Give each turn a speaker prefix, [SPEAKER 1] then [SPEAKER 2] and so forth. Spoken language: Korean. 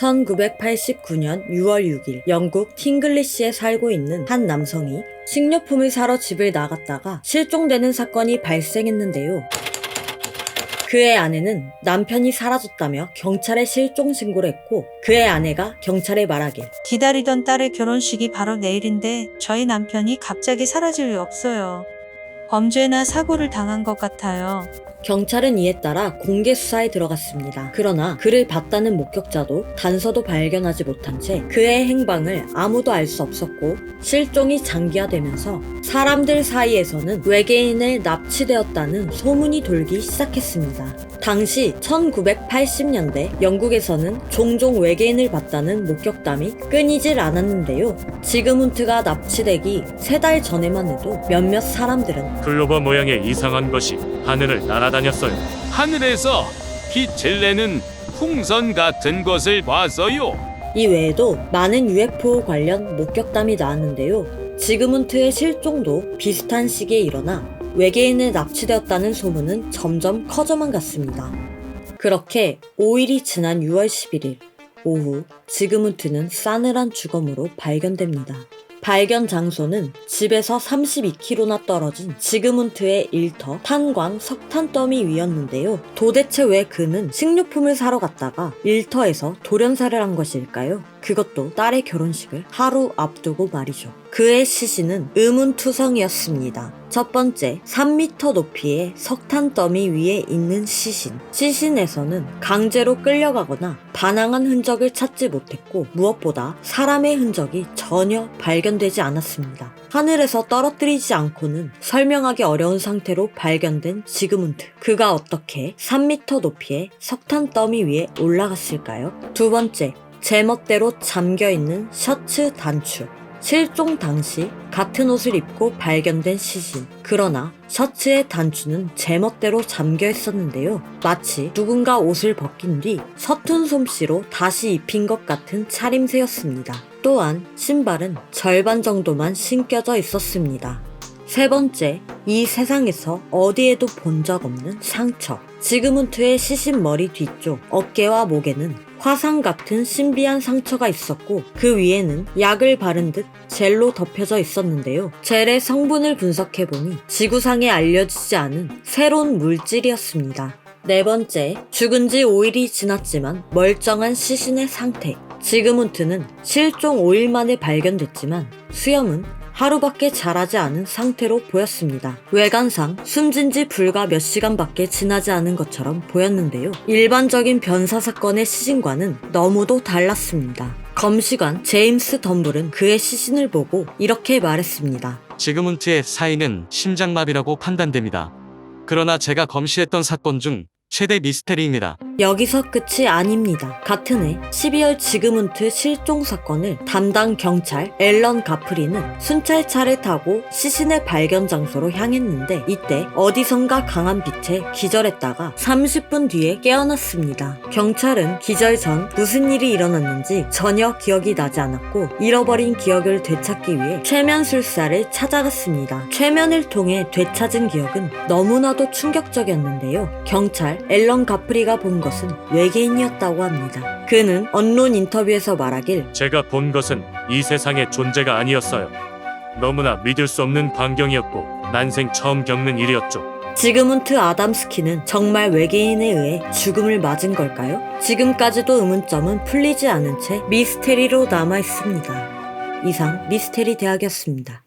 [SPEAKER 1] (1989년 6월 6일) 영국 팅글리시에 살고 있는 한 남성이 식료품을 사러 집을 나갔다가 실종되는 사건이 발생했는데요. 그의 아내는 남편이 사라졌다며 경찰에 실종 신고를 했고, 그의 아내가 경찰에 말하길
[SPEAKER 2] 기다리던 딸의 결혼식이 바로 내일인데 저희 남편이 갑자기 사라질 리 없어요. 범죄나 사고를 당한 것 같아요.
[SPEAKER 1] 경찰은 이에 따라 공개 수사에 들어갔습니다. 그러나 그를 봤다는 목격자도 단서도 발견하지 못한 채 그의 행방을 아무도 알 수 없었고, 실종이 장기화되면서 사람들 사이에서는 외계인을 납치되었다는 소문이 돌기 시작했습니다. 당시 1980년대 영국에서는 종종 외계인을 봤다는 목격담이 끊이질 않았는데요. 지그문트가 납치되기 3달 전에만 해도 몇몇 사람들은
[SPEAKER 3] 글로버 모양의 이상한 것이 하늘을 날아다녔어요.
[SPEAKER 4] 하늘에서 빛을 내는 풍선 같은 것을 봤어요.
[SPEAKER 1] 이 외에도 많은 UFO 관련 목격담이 나왔는데요. 지그문트의 실종도 비슷한 시기에 일어나 외계인을 납치되었다는 소문은 점점 커져만 갔습니다. 그렇게 5일이 지난 6월 11일 오후, 지그문트는 싸늘한 주검으로 발견됩니다. 발견 장소는 집에서 32km나 떨어진 지그문트의 일터 탄광 석탄 더미 위였는데요. 도대체 왜 그는 식료품을 사러 갔다가 일터에서 돌연사를 한 것일까요? 그것도 딸의 결혼식을 하루 앞두고 말이죠. 그의 시신은 의문투성이었습니다. 첫 번째, 3m 높이의 석탄 더미 위에 있는 시신. 시신에서는 강제로 끌려가거나 반항한 흔적을 찾지 못했고, 무엇보다 사람의 흔적이 전혀 발견되지 않았습니다. 하늘에서 떨어뜨리지 않고는 설명하기 어려운 상태로 발견된 지그문트. 그가 어떻게 3m 높이의 석탄 더미 위에 올라갔을까요? 두 번째, 제멋대로 잠겨있는 셔츠 단추. 실종 당시 같은 옷을 입고 발견된 시신. 그러나 셔츠의 단추는 제멋대로 잠겨 있었는데요. 마치 누군가 옷을 벗긴 뒤 서툰 솜씨로 다시 입힌 것 같은 차림새였습니다. 또한 신발은 절반 정도만 신겨져 있었습니다. 세 번째, 이 세상에서 어디에도 본 적 없는 상처. 지그문트의 시신 머리 뒤쪽, 어깨와 목에는 화상 같은 신비한 상처가 있었고, 그 위에는 약을 바른 듯 젤로 덮여져 있었는데요. 젤의 성분을 분석해보니 지구상에 알려지지 않은 새로운 물질이었습니다. 네 번째, 죽은 지 5일이 지났지만 멀쩡한 시신의 상태. 지그문트는 실종 5일 만에 발견됐지만 수염은 하루밖에 자라지 않은 상태로 보였습니다. 외관상 숨진 지 불과 몇 시간밖에 지나지 않은 것처럼 보였는데요. 일반적인 변사 사건의 시신과는 너무도 달랐습니다. 검시관 제임스 덤블은 그의 시신을 보고 이렇게 말했습니다.
[SPEAKER 5] 지그문트의 사인은 심장마비라고 판단됩니다. 그러나 제가 검시했던 사건 중 최대 미스테리입니다.
[SPEAKER 1] 여기서 끝이 아닙니다. 같은 해 12월 지그문트 실종 사건을 담당 경찰 앨런 가프리는 순찰차를 타고 시신의 발견 장소로 향했는데, 이때 어디선가 강한 빛에 기절했다가 30분 뒤에 깨어났습니다. 경찰은 기절 전 무슨 일이 일어났는지 전혀 기억이 나지 않았고, 잃어버린 기억을 되찾기 위해 최면술사를 찾아갔습니다. 최면을 통해 되찾은 기억은 너무나도 충격적이었는데요. 경찰 앨런 가프리가 본 것은 외계인이었다고 합니다. 그는 언론 인터뷰에서 말하길
[SPEAKER 3] 제가 본 것은 이 세상의 존재가 아니었어요. 너무나 믿을 수 없는 광경이었고 난생 처음 겪는 일이었죠.
[SPEAKER 1] 지그문트 아담스키는 정말 외계인에 의해 죽음을 맞은 걸까요? 지금까지도 의문점은 풀리지 않은 채 미스테리로 남아있습니다. 이상 미스테리 대학이었습니다.